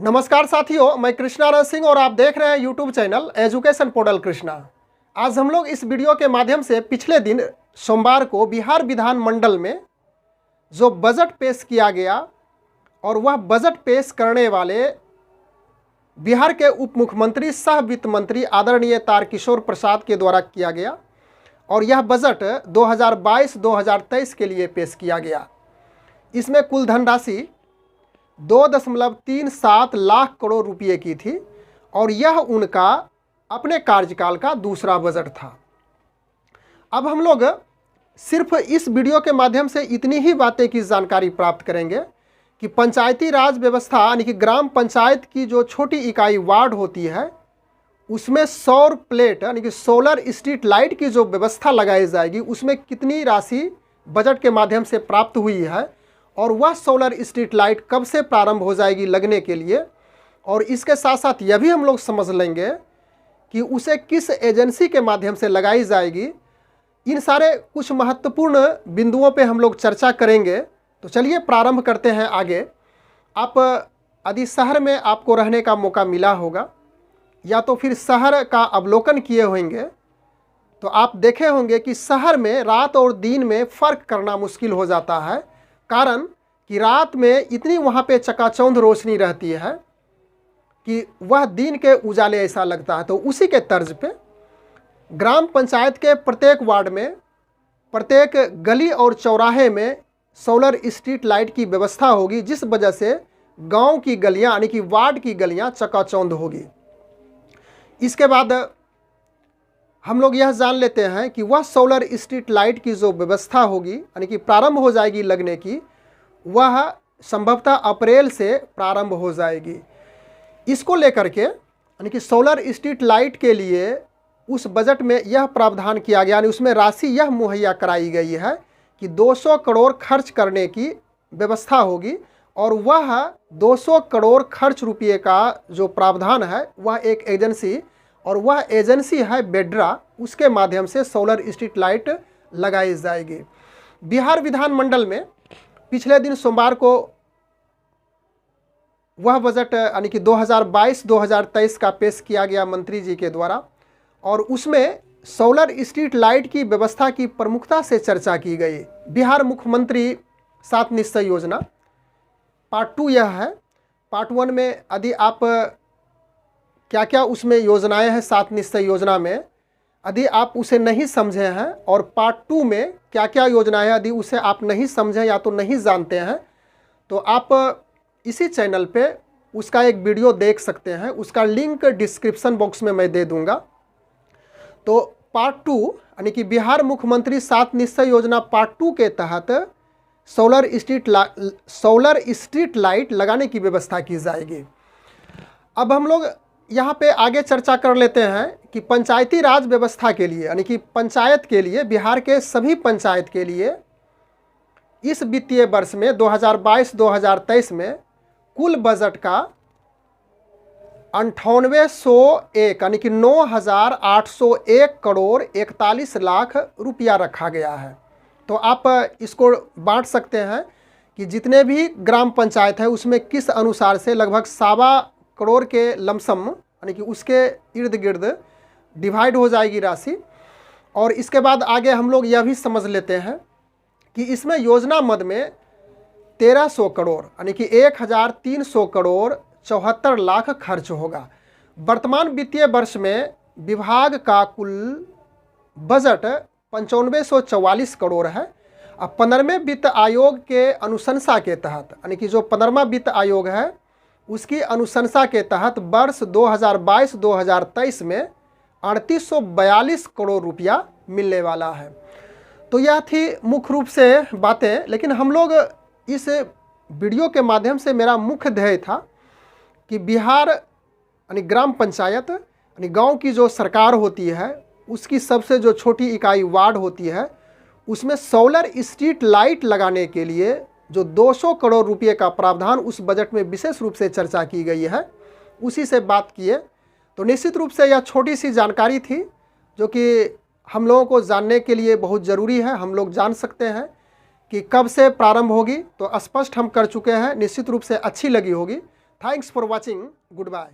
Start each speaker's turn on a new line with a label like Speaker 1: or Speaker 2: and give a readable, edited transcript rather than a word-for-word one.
Speaker 1: नमस्कार साथियों, मैं कृष्णा सिंह और आप देख रहे हैं YouTube channel education portal Krishna. आज हम लोग इस वीडियो के माध्यम से पिछले दिन सोमवार को बिहार विधानमंडल में जो बजट पेश किया गया और वह बजट पेश करने वाले बिहार के उप मुख्यमंत्री सह वित्त मंत्री आदरणीय तारकिशोर प्रसाद के द्वारा किया गया और यह बजट 2022-2023 के लिए पेश किया गया। इसमें कुल धनराशि 2.37 लाख करोड़ रुपए की थी और यह उनका अपने कार्यकाल का दूसरा बजट था। अब हम लोग सिर्फ इस वीडियो के माध्यम से इतनी ही बातें की जानकारी प्राप्त करेंगे कि पंचायती राज व्यवस्था यानी कि ग्राम पंचायत की जो छोटी इकाई वार्ड होती है उसमें सौर प्लेट यानी कि सोलर स्ट्रीट लाइट की जो व्यवस्था लगाई जाएगी उसमें कितनी राशि बजट के माध्यम से प्राप्त हुई है और वह सोलर स्ट्रीट लाइट कब से प्रारंभ हो जाएगी लगने के लिए, और इसके साथ साथ यह भी हम लोग समझ लेंगे कि उसे किस एजेंसी के माध्यम से लगाई जाएगी। इन सारे कुछ महत्वपूर्ण बिंदुओं पे हम लोग चर्चा करेंगे। तो चलिए प्रारंभ करते हैं आगे। आप यदि शहर में आपको रहने का मौका मिला होगा या तो फिर शहर का अवलोकन किए होंगे तो आप देखे होंगे कि शहर में रात और दिन में फ़र्क करना मुश्किल हो जाता है, कारण कि रात में इतनी वहाँ पे चकाचौंध रोशनी रहती है कि वह दिन के उजाले ऐसा लगता है। तो उसी के तर्ज पे ग्राम पंचायत के प्रत्येक वार्ड में, प्रत्येक गली और चौराहे में सोलर स्ट्रीट लाइट की व्यवस्था होगी, जिस वजह से गांव की गलियां यानी कि वार्ड की गलियां चकाचौंध होगी। इसके बाद हम लोग यह जान लेते हैं कि वह सोलर स्ट्रीट लाइट की जो व्यवस्था होगी यानी कि प्रारंभ हो जाएगी लगने की, वह संभवतः अप्रैल से प्रारंभ हो जाएगी। इसको लेकर के यानी कि सोलर स्ट्रीट लाइट के लिए उस बजट में यह प्रावधान किया गया, यानी उसमें राशि यह मुहैया कराई गई है कि 200 करोड़ खर्च करने की व्यवस्था होगी और वह 200 करोड़ खर्च रुपये का जो प्रावधान है वह एक एजेंसी, और वह एजेंसी है बेड्रा, उसके माध्यम से सोलर स्ट्रीट लाइट लगाई जाएगी। बिहार विधानमंडल में पिछले दिन सोमवार को वह बजट यानी कि 2022-2023 का पेश किया गया मंत्री जी के द्वारा, और उसमें सोलर स्ट्रीट लाइट की व्यवस्था की प्रमुखता से चर्चा की गई। बिहार मुख्यमंत्री 7 निश्चय योजना पार्ट 2 यह है। पार्ट 1 में यदि आप क्या क्या उसमें योजनाएं हैं 7 निश्चय योजना में, यदि आप उसे नहीं समझे हैं, और पार्ट 2 में क्या क्या योजनाएं हैं यदि उसे आप नहीं समझें या तो नहीं जानते हैं, तो आप इसी चैनल पे उसका एक वीडियो देख सकते हैं। उसका लिंक डिस्क्रिप्शन बॉक्स में मैं दे दूंगा। तो पार्ट 2 यानी कि बिहार मुख्यमंत्री 7 निश्चय योजना पार्ट 2 के तहत सोलर स्ट्रीट लाइट लगाने की व्यवस्था की जाएगी। अब हम लोग यहाँ पे आगे चर्चा कर लेते हैं कि पंचायती राज व्यवस्था के लिए यानी कि पंचायत के लिए, बिहार के सभी पंचायत के लिए इस वित्तीय वर्ष में 2022-2023 में कुल बजट का 9801 यानी कि 9,801 करोड़ 41 लाख रुपया रखा गया है। तो आप इसको बांट सकते हैं कि जितने भी ग्राम पंचायत है उसमें किस अनुसार से लगभग 1.25 करोड़ के लमसम यानी कि उसके इर्द गिर्द डिवाइड हो जाएगी राशि। और इसके बाद आगे हम लोग यह भी समझ लेते हैं कि इसमें योजना मद में 1300 करोड़ यानी कि 1,300 करोड़ 74 लाख खर्च होगा। वर्तमान वित्तीय वर्ष में विभाग का कुल बजट 9544 करोड़ है। अब 15वें वित्त आयोग के अनुशंसा के तहत यानी कि जो 15वां वित्त आयोग है उसकी अनुशंसा के तहत वर्ष 2022-2023 में 3842 करोड़ रुपया मिलने वाला है। तो यह थी मुख्य रूप से बातें, लेकिन हम लोग इस वीडियो के माध्यम से मेरा मुख्य ध्येय था कि बिहार यानी ग्राम पंचायत यानी गांव की जो सरकार होती है उसकी सबसे जो छोटी इकाई वार्ड होती है उसमें सोलर स्ट्रीट लाइट लगाने के लिए जो 200 करोड़ रुपए का प्रावधान उस बजट में विशेष रूप से चर्चा की गई है, उसी से बात किए। तो निश्चित रूप से यह छोटी सी जानकारी थी जो कि हम लोगों को जानने के लिए बहुत ज़रूरी है। हम लोग जान सकते हैं कि कब से प्रारंभ होगी, तो स्पष्ट हम कर चुके हैं, निश्चित रूप से अच्छी लगी होगी। Thanks for watching, good bye.